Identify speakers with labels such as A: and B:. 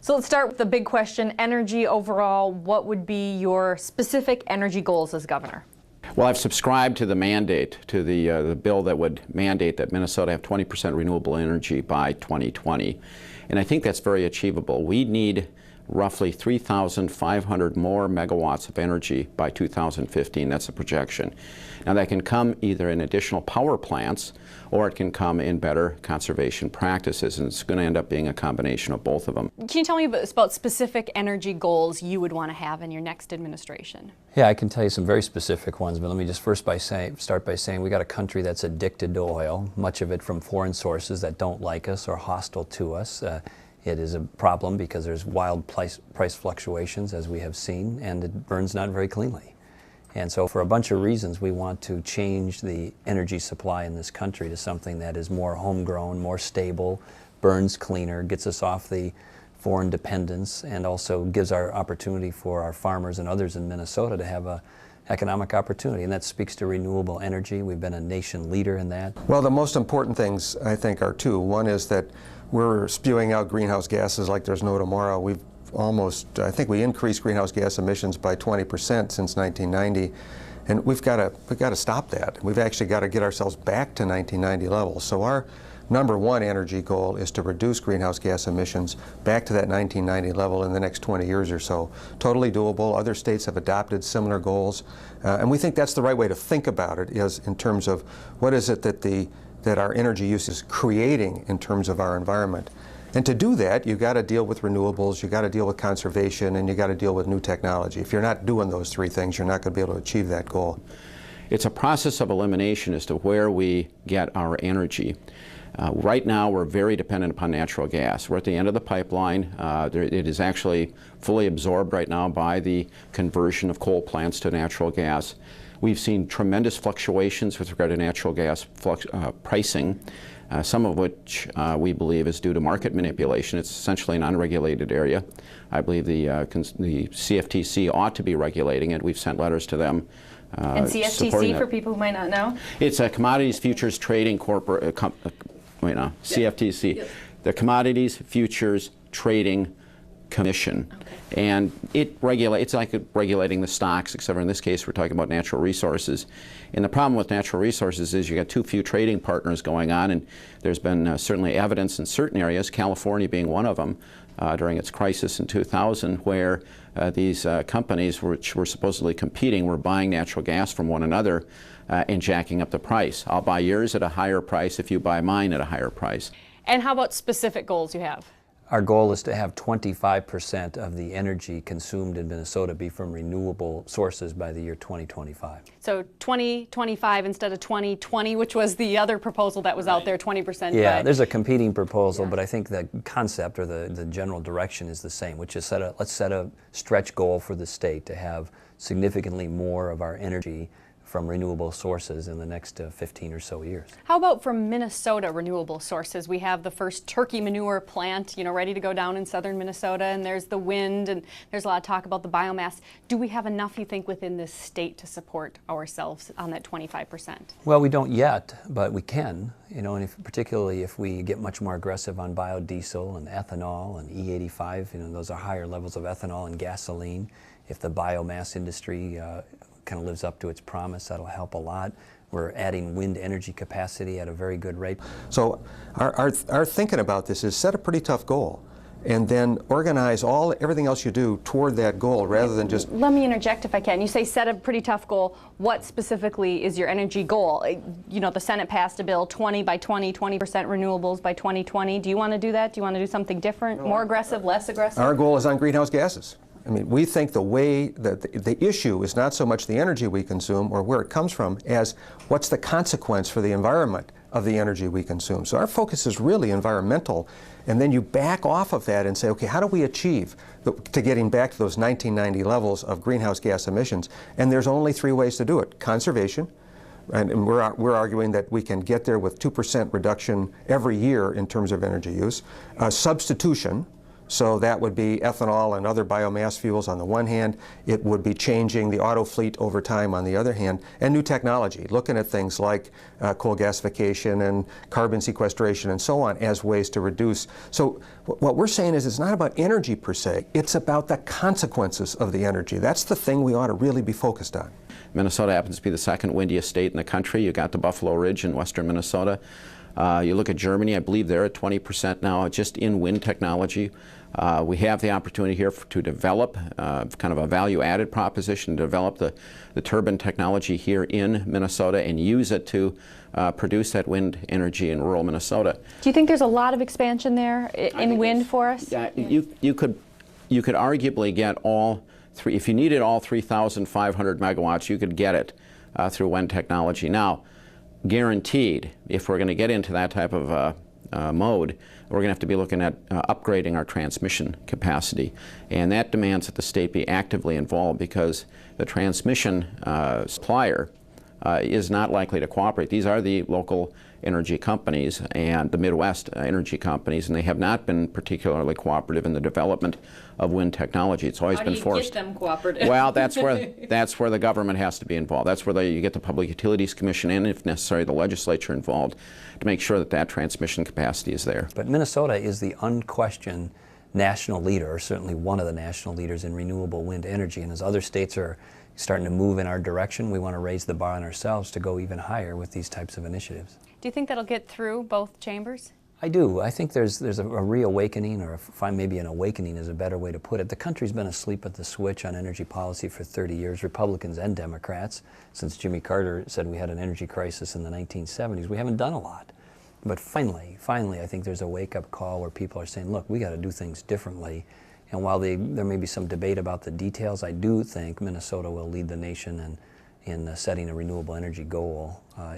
A: So let's start with the big question, energy overall. What would be your specific energy goals as governor?
B: Well, I've subscribed to the mandate, to the bill that would mandate that Minnesota have 20% renewable energy by 2020. And I think that's very achievable. We need roughly 3,500 more megawatts of energy by 2015. That's a projection. Now that can come either in additional power plants or it can come in better conservation practices, and it's going to end up being a combination of both of them.
A: Can you tell me about specific energy goals you would want to have in your next administration?
C: Yeah, I can tell you some very specific ones, but let me just start by saying we got a country that's addicted to oil, much of it from foreign sources that don't like us or hostile to us. It is a problem because there's wild price fluctuations, as we have seen, and it burns not very cleanly. And so for a bunch of reasons, we want to change the energy supply in this country to something that is more homegrown, more stable, burns cleaner, gets us off the foreign dependence, and also gives our opportunity for our farmers and others in Minnesota to have a economic opportunity, and that speaks to renewable energy. We've been a nation leader in that.
D: Well, the most important things, I think, are two. One is that we're spewing out greenhouse gases like there's no tomorrow. We've I think we increased greenhouse gas emissions by 20% since 1990, and we've got to stop that. We've actually got to get ourselves back to 1990 levels. So our number one energy goal is to reduce greenhouse gas emissions back to that 1990 level in the next 20 years or so. Totally doable. Other states have adopted similar goals, and we think that's the right way to think about it, is in terms of what is it that our energy use is creating in terms of our environment. And to do that, you've got to deal with renewables, you've got to deal with conservation, and you've got to deal with new technology. If you're not doing those three things, you're not going to be able to achieve that goal.
B: It's a process of elimination as to where we get our energy. Right now, we're very dependent upon natural gas. We're at the end of the pipeline. It is actually fully absorbed right now by the conversion of coal plants to natural gas. We've seen tremendous fluctuations with regard to natural gas pricing, some of which we believe is due to market manipulation. It's essentially an unregulated area. I believe the CFTC ought to be regulating it. We've sent letters to them.
A: And CFTC, for people who might not know?
B: It's a Commodities Futures Trading CFTC.
A: Yes.
B: The Commodities Futures Trading Commission. Okay. And it's like regulating the stocks, except in this case we're talking about natural resources. And the problem with natural resources is you got too few trading partners going on, and there's been certainly evidence in certain areas, California being one of them, during its crisis in 2000, where these companies which were supposedly competing were buying natural gas from one another and jacking up the price. I'll buy yours at a higher price if you buy mine at a higher price.
A: And how about specific goals you have?
C: Our goal is to have 25% of the energy consumed in Minnesota be from renewable sources by the year 2025.
A: So 2025 instead of 2020, which was the other proposal that was out there, 20%.
C: Yeah, there's a competing proposal, but I think the concept or the general direction is the same, which is let's set a stretch goal for the state to have significantly more of our energy from renewable sources in the next 15 or so years.
A: How about from Minnesota renewable sources? We have the first turkey manure plant, ready to go down in southern Minnesota, and there's the wind, and there's a lot of talk about the biomass. Do we have enough, you think, within this state to support ourselves on that 25%?
C: Well, we don't yet, but we can, and particularly if we get much more aggressive on biodiesel and ethanol and E85, those are higher levels of ethanol and gasoline. If the biomass industry kind of lives up to its promise, that'll help a lot. We're adding wind energy capacity at a very good rate.
D: So our thinking about this is set a pretty tough goal and then organize everything else you do toward that goal rather than just...
A: Let me interject if I can. You say set a pretty tough goal. What specifically is your energy goal? The Senate passed a bill, 20 by 20, 20% renewables by 2020. Do you want to do that? Do you want to do something different, more aggressive, less aggressive?
D: Our goal is on greenhouse gases. I mean, we think the way that the issue is not so much the energy we consume or where it comes from as what's the consequence for the environment of the energy we consume. So our focus is really environmental, and then you back off of that and say, okay, how do we achieve to getting back to those 1990 levels of greenhouse gas emissions? And there's only three ways to do it. Conservation, and we're arguing that we can get there with 2% reduction every year in terms of energy use. Substitution, So that would be ethanol and other biomass fuels on the one hand. It would be changing the auto fleet over time on the other hand, and new technology, looking at things like coal gasification and carbon sequestration and so on as ways to reduce. So what we're saying is it's not about energy per se, it's about the consequences of the energy. That's the thing we ought to really be focused on.
B: Minnesota happens to be the second windiest state in the country. You got the Buffalo Ridge in western Minnesota. You look at Germany, I believe they're at 20% now just in wind technology. We have the opportunity here to develop kind of a value-added proposition, to develop the turbine technology here in Minnesota and use it to produce that wind energy in rural Minnesota.
A: Do you think there's a lot of expansion there in wind for us?
B: Yeah, you could arguably get all three. If you needed all 3,500 megawatts, you could get it through wind technology. Now, guaranteed, if we're going to get into that type of mode, we're going to have to be looking at upgrading our transmission capacity. And that demands that the state be actively involved, because the transmission supplier is not likely to cooperate. These are the local energy companies and the Midwest energy companies, and they have not been particularly cooperative in the development of wind technology. It's always been forced.
A: How do you get them cooperative?
B: Well, that's where the government has to be involved. That's where you get the Public Utilities Commission and, if necessary, the legislature involved to make sure that that transmission capacity is there.
C: But Minnesota is the unquestioned national leader, or certainly one of the national leaders in renewable wind energy, and as other states are starting to move in our direction, we want to raise the bar on ourselves to go even higher with these types of initiatives.
A: Do you think that'll get through both chambers?
C: I do. I think there's a reawakening, or maybe an awakening is a better way to put it. The country's been asleep at the switch on energy policy for 30 years, Republicans and Democrats. Since Jimmy Carter said we had an energy crisis in the 1970s, we haven't done a lot. But finally, I think there's a wake-up call where people are saying, look, we got to do things differently. And while there may be some debate about the details, I do think Minnesota will lead the nation in setting a renewable energy goal